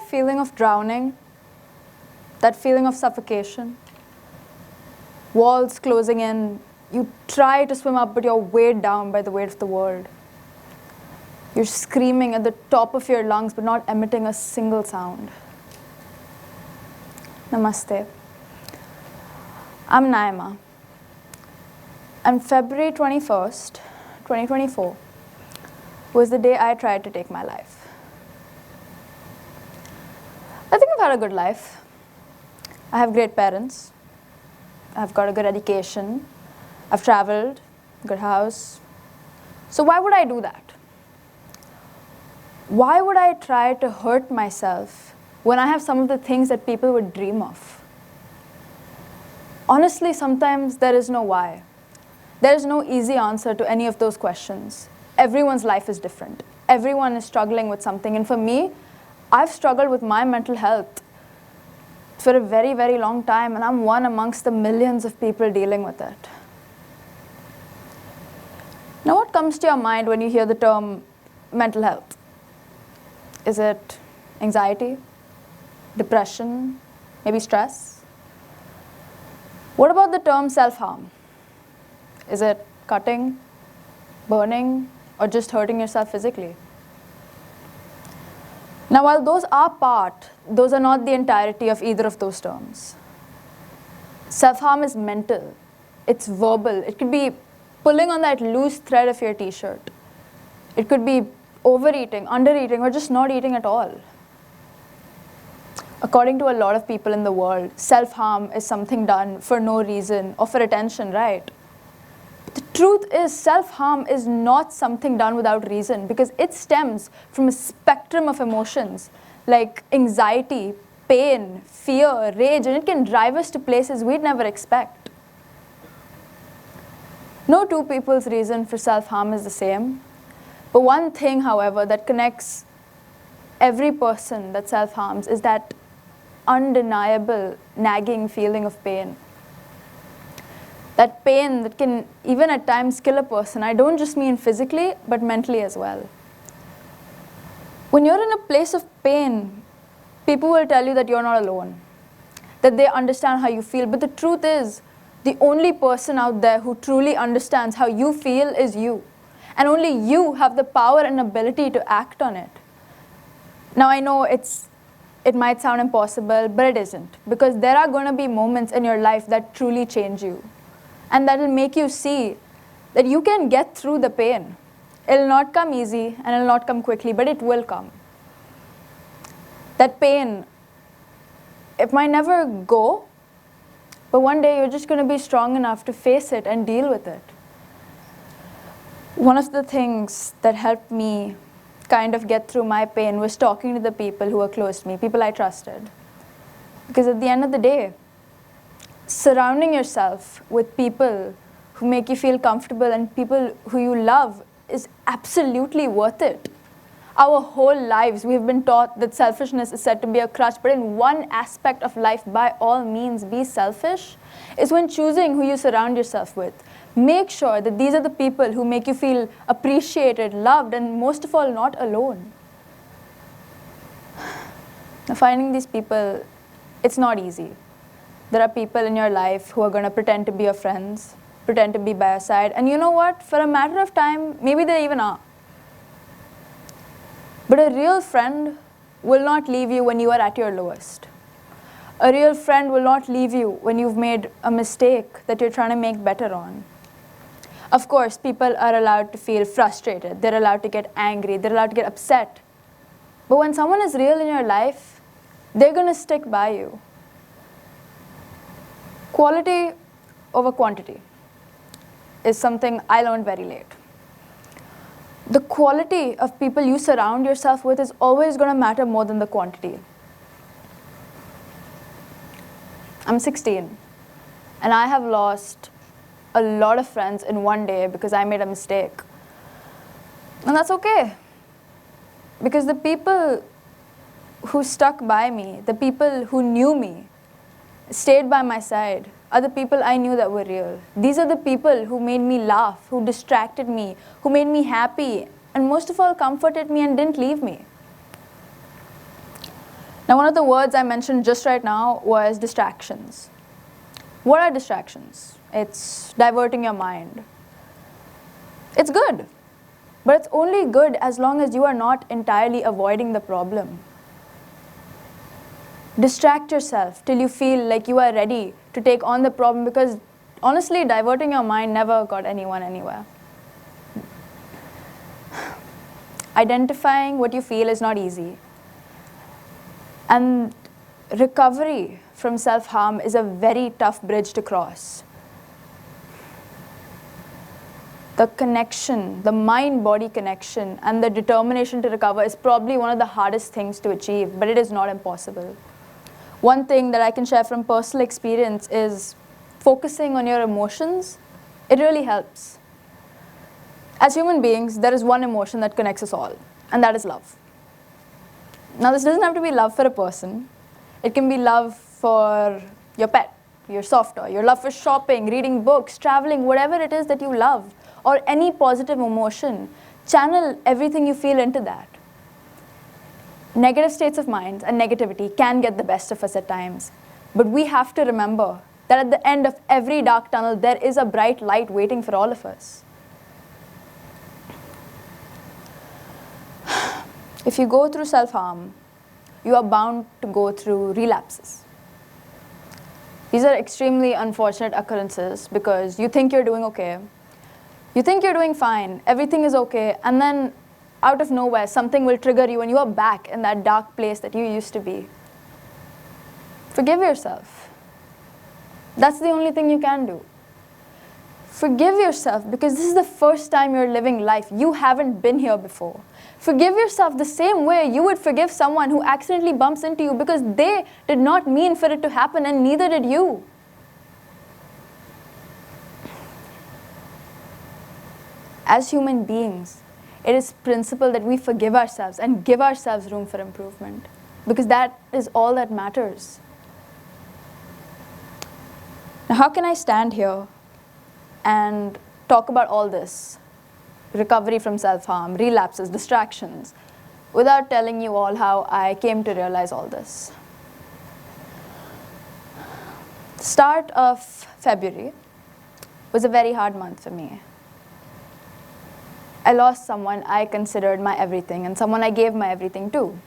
feeling of drowning? That feeling of suffocation? Walls closing in. You try to swim up, but you're weighed down by the weight of the world. You're screaming at the top of your lungs, but not emitting a single sound. Namaste. I'm Naeemah. And February 21st, 2024, was the day I tried to take my life. I think I've had a good life. I have great parents. I've got a good education. I've traveled, good house. So why would I do that? Why would I try to hurt myself when I have some of the things that people would dream of? Honestly, sometimes there is no why. There is no easy answer to any of those questions. Everyone's life is different. Everyone is struggling with something. And for me, I've struggled with my mental health for a very, very long time, and I'm one amongst the millions of people dealing with it. Now, what comes to your mind when you hear the term mental health? Is it anxiety, depression, maybe stress? What about the term self-harm? Is it cutting, burning, or just hurting yourself physically? Now, while those are not the entirety of either of those terms. Self-harm is mental, it's verbal. It could be pulling on that loose thread of your t-shirt. It could be overeating, undereating, or just not eating at all. According to a lot of people in the world, self-harm is something done for no reason or for attention, right? The truth is, self-harm is not something done without reason, because it stems from a spectrum of emotions like anxiety, pain, fear, rage, and it can drive us to places we'd never expect. No two people's reason for self-harm is the same. But one thing, however, that connects every person that self-harms is that undeniable, nagging feeling of pain. That pain that can even at times kill a person. I don't just mean physically, but mentally as well. When you're in a place of pain, people will tell you that you're not alone, that they understand how you feel. But the truth is, the only person out there who truly understands how you feel is you. And only you have the power and ability to act on it. Now, I know it might sound impossible, but it isn't. Because there are going to be moments in your life that truly change you. And that will make you see that you can get through the pain. It'll not come easy and it'll not come quickly, but it will come. That pain, it might never go, but one day you're just going to be strong enough to face it and deal with it. One of the things that helped me kind of get through my pain was talking to the people who were close to me, people I trusted. Because at the end of the day, surrounding yourself with people who make you feel comfortable and people who you love is absolutely worth it. Our whole lives, we've been taught that selfishness is said to be a crutch, but in one aspect of life, by all means, be selfish, is when choosing who you surround yourself with. Make sure that these are the people who make you feel appreciated, loved, and most of all, not alone. Now, finding these people, it's not easy. There are people in your life who are going to pretend to be your friends, pretend to be by your side, and you know what? For a matter of time, maybe they even are. But a real friend will not leave you when you are at your lowest. A real friend will not leave you when you've made a mistake that you're trying to make better on. Of course, people are allowed to feel frustrated. They're allowed to get angry. They're allowed to get upset. But when someone is real in your life, they're going to stick by you. Quality over quantity is something I learned very late. The quality of people you surround yourself with is always going to matter more than the quantity. I'm 16, and I have lost a lot of friends in one day because I made a mistake. And that's okay. Because the people who stuck by me, the people who knew me, stayed by my side, are the people I knew that were real. These are the people who made me laugh, who distracted me, who made me happy, and most of all comforted me and didn't leave me. Now, one of the words I mentioned just right now was distractions. What are distractions? It's diverting your mind. It's good, but it's only good as long as you are not entirely avoiding the problem. Distract yourself till you feel like you are ready to take on the problem, because honestly, diverting your mind never got anyone anywhere. Identifying what you feel is not easy. And recovery from self-harm is a very tough bridge to cross. The connection, the mind-body connection, and the determination to recover is probably one of the hardest things to achieve, but it is not impossible. One thing that I can share from personal experience is focusing on your emotions. It really helps. As human beings, there is one emotion that connects us all, and that is love. Now, this doesn't have to be love for a person. It can be love for your pet, your soft toy, your love for shopping, reading books, traveling, whatever it is that you love, or any positive emotion. Channel everything you feel into that. Negative states of mind and negativity can get the best of us at times, but we have to remember that at the end of every dark tunnel, there is a bright light waiting for all of us. If you go through self-harm, you are bound to go through relapses. These are extremely unfortunate occurrences because you think you're doing okay, you think you're doing fine, everything is okay, and then out of nowhere, something will trigger you and you are back in that dark place that you used to be. Forgive yourself. That's the only thing you can do. Forgive yourself because this is the first time you're living life. You haven't been here before. Forgive yourself the same way you would forgive someone who accidentally bumps into you because they did not mean for it to happen and neither did you. As human beings, it is principle that we forgive ourselves and give ourselves room for improvement because that is all that matters. Now, how can I stand here and talk about all this, recovery from self-harm, relapses, distractions, without telling you all how I came to realize all this? The start of February was a very hard month for me. I lost someone I considered my everything and someone I gave my everything to.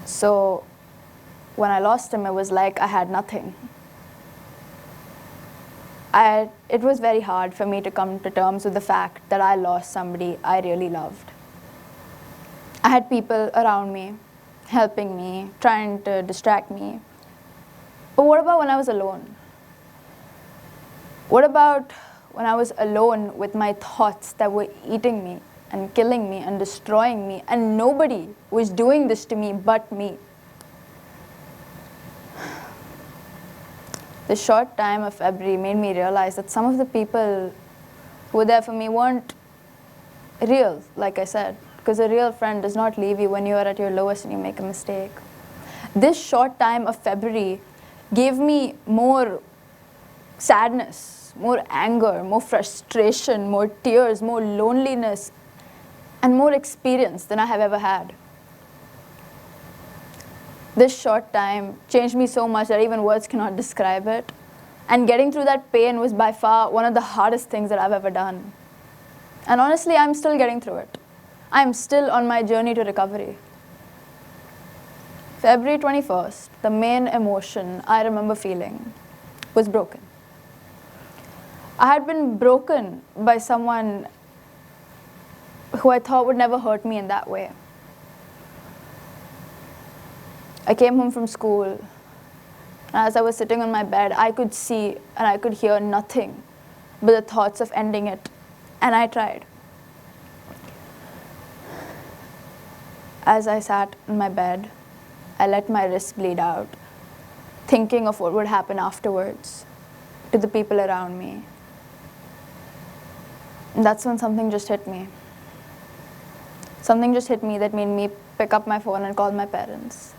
So when I lost him, it was like I had nothing. It was very hard for me to come to terms with the fact that I lost somebody I really loved. I had people around me, helping me, trying to distract me. But what about when I was alone? What about when I was alone with my thoughts that were eating me and killing me and destroying me, and nobody was doing this to me but me? The short time of February made me realize that some of the people who were there for me weren't real, like I said, because a real friend does not leave you when you are at your lowest and you make a mistake. This short time of February gave me more sadness, more anger, more frustration, more tears, more loneliness, and more experience than I have ever had. This short time changed me so much that even words cannot describe it. And getting through that pain was by far one of the hardest things that I've ever done. And honestly, I'm still getting through it. I'm still on my journey to recovery. February 21st, the main emotion I remember feeling was broken. I had been broken by someone who I thought would never hurt me in that way. I came home from school, and as I was sitting on my bed, I could see and I could hear nothing but the thoughts of ending it, and I tried. As I sat on my bed, I let my wrist bleed out, thinking of what would happen afterwards to the people around me. And that's when something just hit me. Something just hit me that made me pick up my phone and call my parents.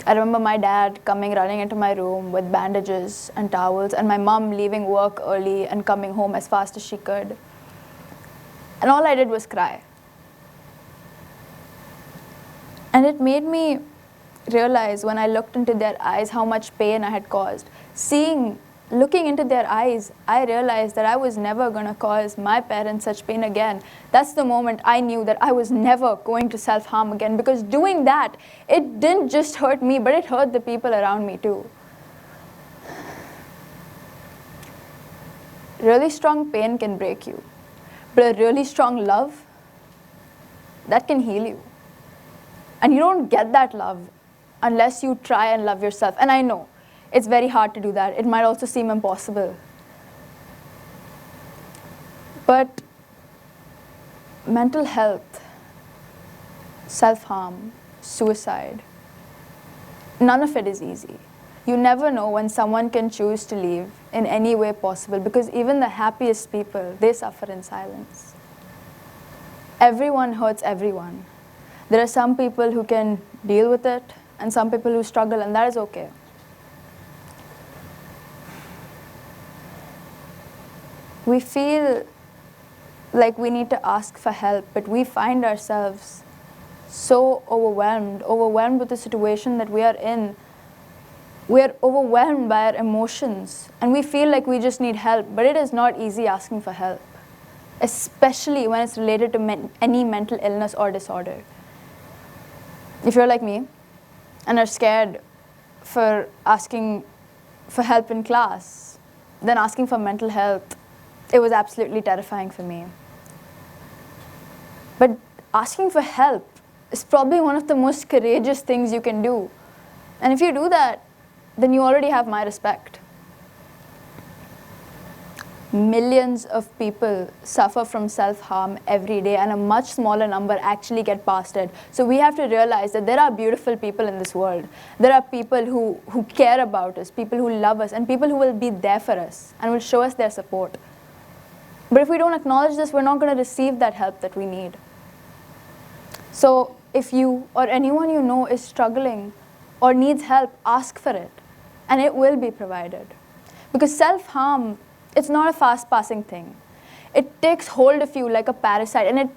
I remember my dad running into my room with bandages and towels, and my mom leaving work early and coming home as fast as she could. And all I did was cry. And it made me realize when I looked into their eyes how much pain I had caused. Looking into their eyes, I realized that I was never going to cause my parents such pain again. That's the moment I knew that I was never going to self-harm again, because doing that, it didn't just hurt me, but it hurt the people around me too. Really strong pain can break you, but a really strong love, that can heal you. And you don't get that love unless you try and love yourself. And I know, it's very hard to do that. It might also seem impossible. But mental health, self-harm, suicide, none of it is easy. You never know when someone can choose to leave in any way possible, because even the happiest people, they suffer in silence. Everyone hurts everyone. There are some people who can deal with it and some people who struggle, and that is okay. We feel like we need to ask for help, but we find ourselves so overwhelmed with the situation that we are in. We are overwhelmed by our emotions, and we feel like we just need help, but it is not easy asking for help, especially when it's related to any mental illness or disorder. If you're like me and are scared for asking for help in class, then asking for mental health, it was absolutely terrifying for me. But asking for help is probably one of the most courageous things you can do. And if you do that, then you already have my respect. Millions of people suffer from self-harm every day, and a much smaller number actually get past it. So we have to realize that there are beautiful people in this world. There are people who care about us, people who love us, and people who will be there for us and will show us their support. But if we don't acknowledge this, we're not going to receive that help that we need. So if you or anyone you know is struggling or needs help, ask for it, and it will be provided. Because self-harm, it's not a fast-passing thing. It takes hold of you like a parasite, and it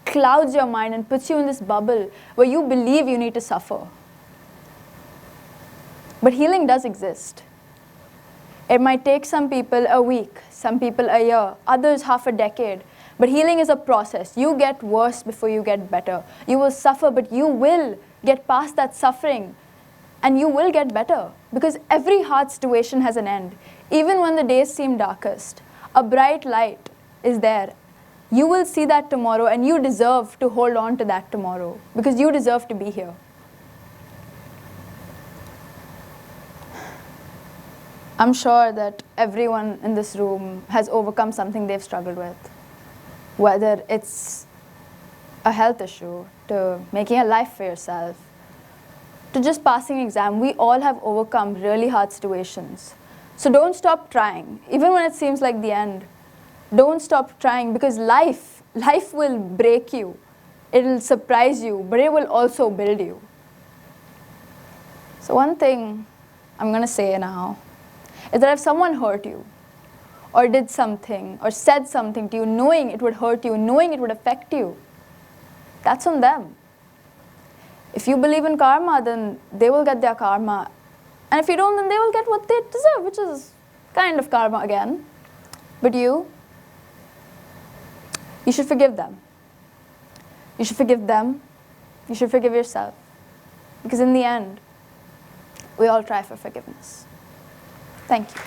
clouds your mind and puts you in this bubble where you believe you need to suffer. But healing does exist. It might take some people a week, some people a year, others half a decade. But healing is a process. You get worse before you get better. You will suffer, but you will get past that suffering, and you will get better. Because every hard situation has an end. Even when the days seem darkest, a bright light is there. You will see that tomorrow, and you deserve to hold on to that tomorrow, because you deserve to be here. I'm sure that everyone in this room has overcome something they've struggled with. Whether it's a health issue, to making a life for yourself, to just passing an exam, we all have overcome really hard situations. So don't stop trying, even when it seems like the end. Don't stop trying, because life will break you. It'll surprise you, but it will also build you. So one thing I'm going to say now is that if someone hurt you, or did something, or said something to you, knowing it would hurt you, knowing it would affect you, that's on them. If you believe in karma, then they will get their karma. And if you don't, then they will get what they deserve, which is kind of karma again. But you should forgive them. You should forgive them. You should forgive yourself. Because in the end, we all try for forgiveness. Thank you.